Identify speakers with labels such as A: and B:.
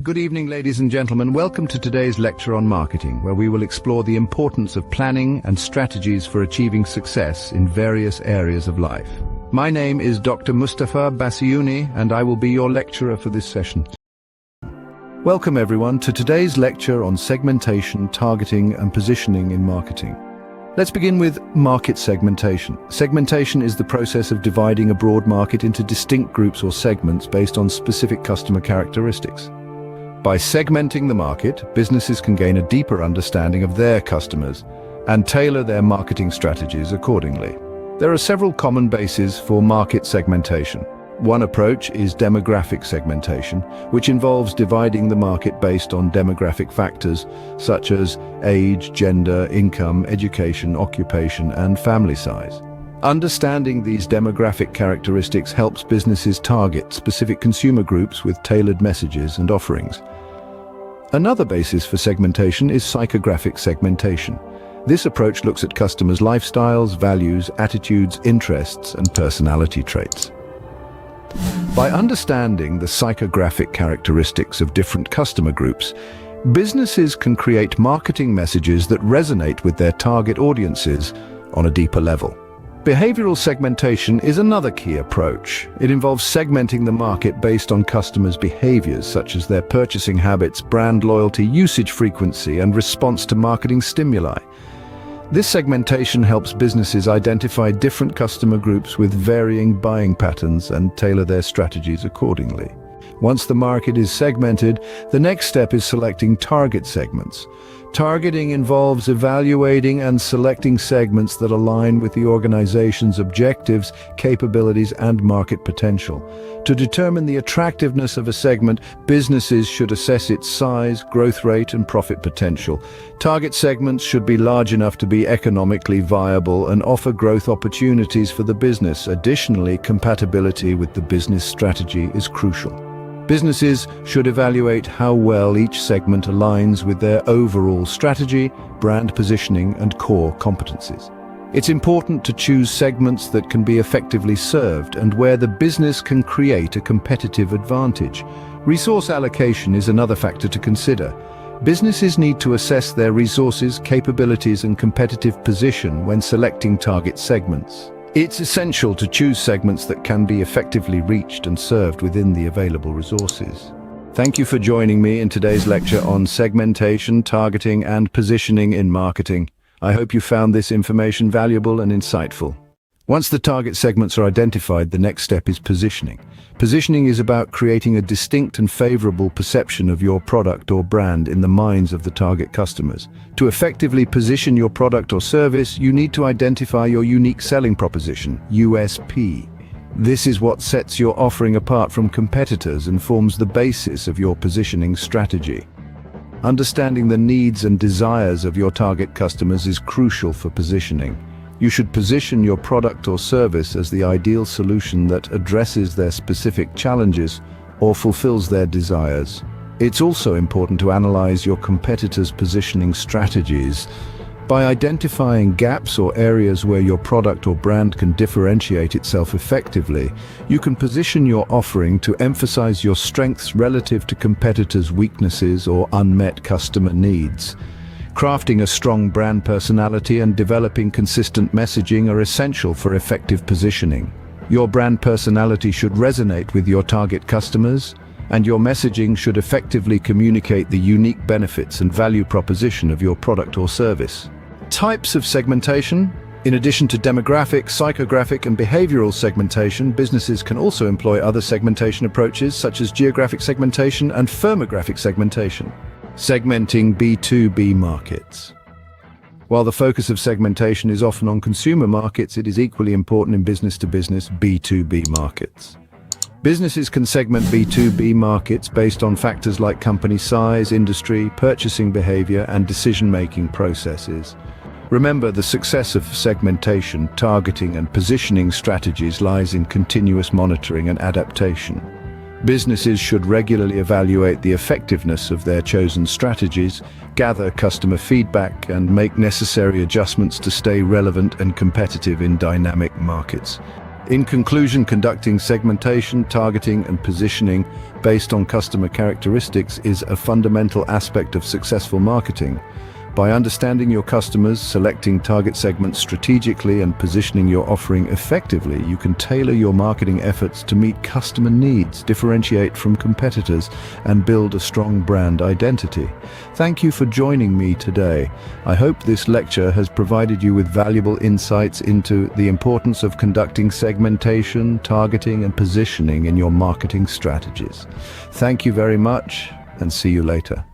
A: Good evening, ladies and gentlemen. Welcome to today's lecture on marketing, where we will explore the importance of planning and strategies for achieving success in various areas of life. My name is Dr. Mustafa Bassiouni, and I will be your lecturer for this session. Welcome everyone to today's lecture on segmentation, targeting, and positioning in marketing. Let's begin with market segmentation. Segmentation is the process of dividing a broad market into distinct groups or segments based on specific customer characteristics. By segmenting the market, businesses can gain a deeper understanding of their customers and tailor their marketing strategies accordingly. There are several common bases for market segmentation. One approach is demographic segmentation, which involves dividing the market based on demographic factors such as age, gender, income, education, occupation, and family size. Understanding these demographic characteristics helps businesses target specific consumer groups with tailored messages and offerings. Another basis for segmentation is psychographic segmentation. This approach looks at customers' lifestyles, values, attitudes, interests, and personality traits. By understanding the psychographic characteristics of different customer groups, businesses can create marketing messages that resonate with their target audiences on a deeper level. Behavioral segmentation is another key approach. It involves segmenting the market based on customers' behaviors, such as their purchasing habits, brand loyalty, usage frequency, and response to marketing stimuli. This segmentation helps businesses identify different customer groups with varying buying patterns and tailor their strategies accordingly. Once the market is segmented, the next step is selecting target segments. Targeting involves evaluating and selecting segments that align with the organization's objectives, capabilities, and market potential. To determine the attractiveness of a segment, businesses should assess its size, growth rate, and profit potential. Target segments should be large enough to be economically viable and offer growth opportunities for the business. Additionally, compatibility with the business strategy is crucial. Businesses should evaluate how well each segment aligns with their overall strategy, brand positioning, and core competencies. It's important to choose segments that can be effectively served and where the business can create a competitive advantage. Resource allocation is another factor to consider. Businesses need to assess their resources, capabilities, and competitive position when selecting target segments. It's essential to choose segments that can be effectively reached and served within the available resources. Thank you for joining me in today's lecture on segmentation, targeting, and positioning in marketing. I hope you found this information valuable and insightful. Once the target segments are identified, the next step is positioning. Positioning is about creating a distinct and favorable perception of your product or brand in the minds of the target customers. To effectively position your product or service, you need to identify your unique selling proposition, USP. This is what sets your offering apart from competitors and forms the basis of your positioning strategy. Understanding the needs and desires of your target customers is crucial for positioning. You should position your product or service as the ideal solution that addresses their specific challenges or fulfills their desires. It's also important to analyze your competitors' positioning strategies. By identifying gaps or areas where your product or brand can differentiate itself effectively, you can position your offering to emphasize your strengths relative to competitors' weaknesses or unmet customer needs. Crafting a strong brand personality and developing consistent messaging are essential for effective positioning. Your brand personality should resonate with your target customers, and your messaging should effectively communicate the unique benefits and value proposition of your product or service. Types of segmentation. In addition to demographic, psychographic, and behavioral segmentation, businesses can also employ other segmentation approaches such as geographic segmentation and firmographic segmentation. Segmenting B2B markets. While the focus of segmentation is often on consumer markets, it is equally important in business-to-business B2B markets. Businesses can segment B2B markets based on factors like company size, industry, purchasing behavior, and decision-making processes. Remember, the success of segmentation, targeting, and positioning strategies lies in continuous monitoring and adaptation. Businesses should regularly evaluate the effectiveness of their chosen strategies, gather customer feedback, and make necessary adjustments to stay relevant and competitive in dynamic markets. In conclusion, conducting segmentation, targeting, and positioning based on customer characteristics is a fundamental aspect of successful marketing. By understanding your customers, selecting target segments strategically, and positioning your offering effectively, you can tailor your marketing efforts to meet customer needs, differentiate from competitors, and build a strong brand identity. Thank you for joining me today. I hope this lecture has provided you with valuable insights into the importance of conducting segmentation, targeting, and positioning in your marketing strategies. Thank you very much, and see you later.